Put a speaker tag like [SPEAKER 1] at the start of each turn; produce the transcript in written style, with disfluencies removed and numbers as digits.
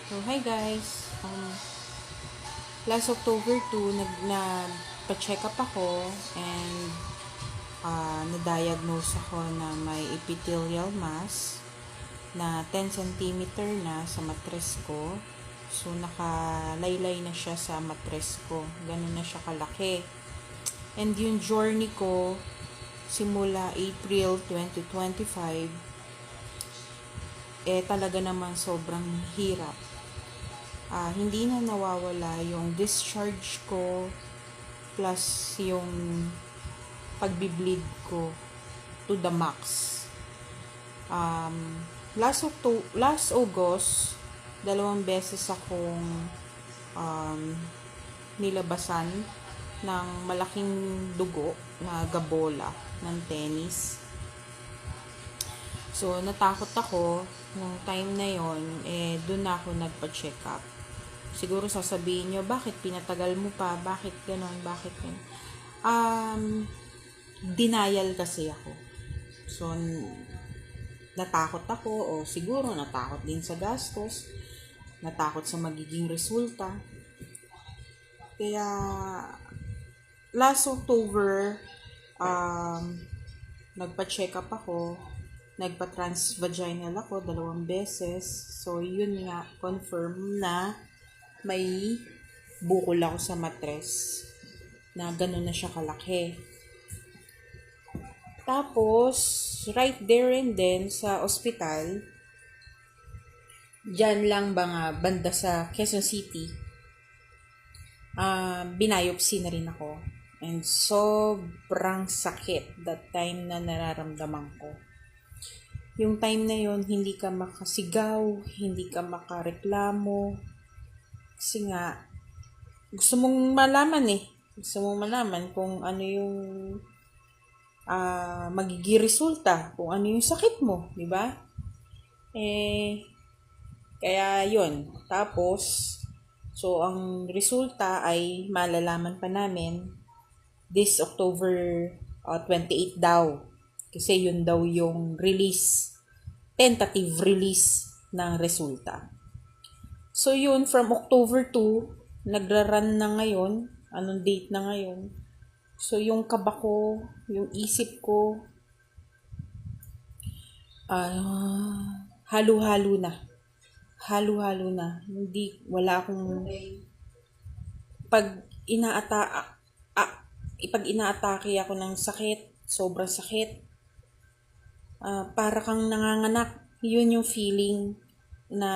[SPEAKER 1] So, hi guys. Last October 2, nagpa-check up ako and na-diagnose ako na may epithelial mass na 10 centimeter na sa matres ko. So, nakalaylay na siya sa matres ko. Ganun na siya kalaki. And yung journey ko, simula April 2025, talaga naman sobrang hirap. Hindi na nawawala yung discharge ko plus yung pagbibleed ko to the max. Last August, 2 beses akong nilabasan ng malaking dugo na gabola ng tennis. So, natakot ako nung time na yon, doon na ako nagpa-check up. Siguro sasabihin nyo, bakit pinatagal mo pa? Bakit ganon? Bakit ganon? Denial kasi ako. So, natakot ako, o siguro natakot din sa gastos, natakot sa magiging resulta. Kaya, last October, nagpa-check up ako, nagpa-transvaginal ako 2 beses. So, yun nga, confirm na may bukol ako sa matres na gano'n na siya kalaki. Tapos, right there and then sa ospital, dyan lang banda sa Quezon City, binayopsy na rin ako. And sobrang sakit that time na nararamdaman ko. Yung time na yon, hindi ka makasigaw, hindi ka makareklamo. Kasi nga, gusto mong malaman kung ano yung magiging resulta, kung ano yung sakit mo, di ba? Kaya yun. Tapos, so ang resulta ay malalaman pa namin this October 28 daw. Kasi yun daw yung tentative release ng resulta. So yun, from October 2, nagra-run na ngayon. Anong date na ngayon? So yung kaba ko, yung isip ko, halo-halo na. Halo-halo na. Wala akong, pag inaatake ako ng sakit, sobrang sakit, para kang nanganganak. Yun yung feeling na